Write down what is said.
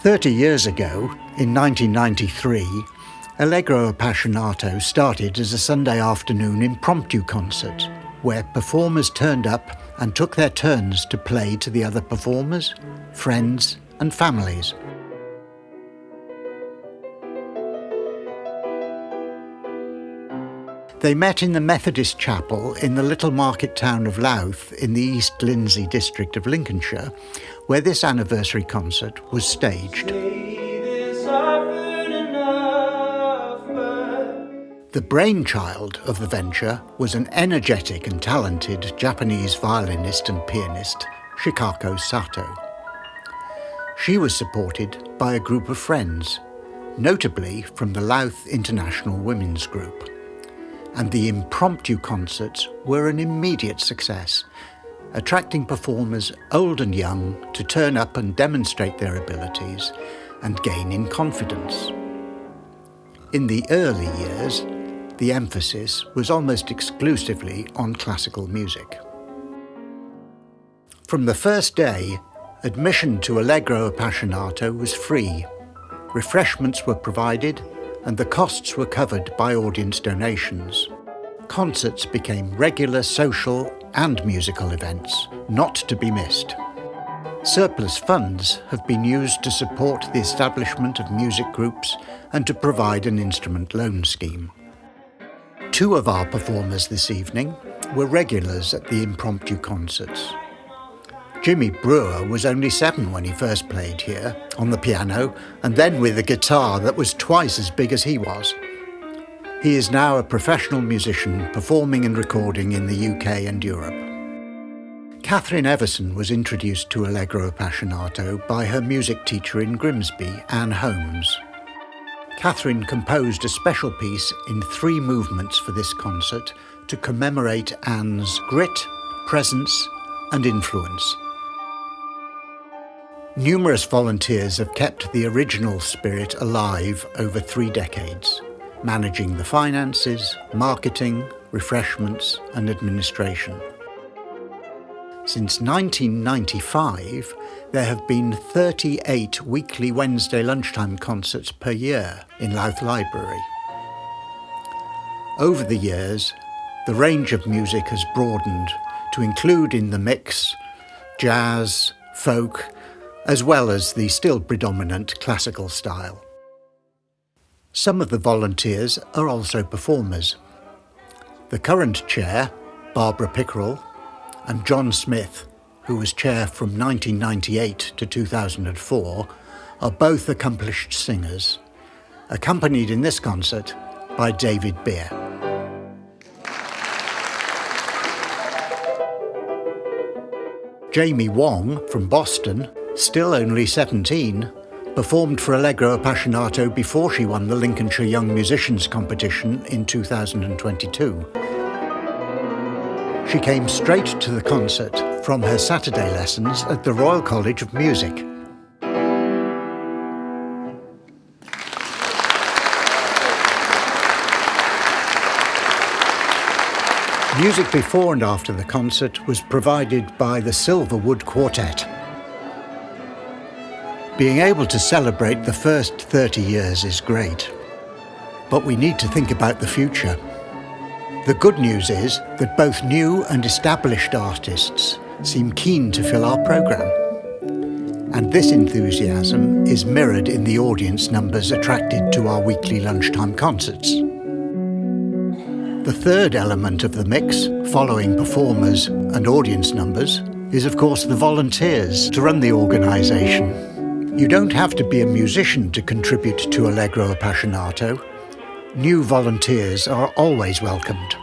30 years ago, in 1993, Allegro Appassionato started as a Sunday afternoon impromptu concert, where performers turned up and took their turns to play to the other performers, friends and families. They met in the Methodist Chapel in the little market town of Louth in the East Lindsey district of Lincolnshire, where this anniversary concert was staged. The brainchild of the venture was an energetic and talented Japanese violinist and pianist, Shikako Sato. She was supported by a group of friends, notably from the Louth International Women's Group. And the impromptu concerts were an immediate success, attracting performers old and young to turn up and demonstrate their abilities and gain in confidence. In the early years, the emphasis was almost exclusively on classical music. From the first day, admission to Allegro Appassionato was free. Refreshments were provided and the costs were covered by audience donations. Concerts became regular social and musical events, not to be missed. Surplus funds have been used to support the establishment of music groups and to provide an instrument loan scheme. Two of our performers this evening were regulars at the impromptu concerts. Jimmy Brewer was only 7 when he first played here, on the piano, and then with a guitar that was twice as big as he was. He is now a professional musician performing and recording in the UK and Europe. Catherine Everson was introduced to Allegro Appassionato by her music teacher in Grimsby, Anne Holmes. Catherine composed a special piece in 3 movements for this concert to commemorate Anne's grit, presence and influence. Numerous volunteers have kept the original spirit alive over 3 decades, managing the finances, marketing, refreshments and administration. Since 1995, there have been 38 weekly Wednesday lunchtime concerts per year in Louth Library. Over the years, the range of music has broadened to include in the mix jazz, folk, as well as the still predominant classical style. Some of the volunteers are also performers. The current chair, Barbara Pickerel, and John Smith, who was chair from 1998 to 2004, are both accomplished singers, accompanied in this concert by David Beer. Jamie Wong from Boston, still only 17, performed for Allegro Appassionato before she won the Lincolnshire Young Musicians competition in 2022. She came straight to the concert from her Saturday lessons at the Royal College of Music. Music before and after the concert was provided by the Silverwood Quartet. Being able to celebrate the first 30 years is great, but we need to think about the future. The good news is that both new and established artists seem keen to fill our programme. And this enthusiasm is mirrored in the audience numbers attracted to our weekly lunchtime concerts. The third element of the mix, following performers and audience numbers, is of course the volunteers to run the organisation. You don't have to be a musician to contribute to Allegro Appassionato. New volunteers are always welcomed.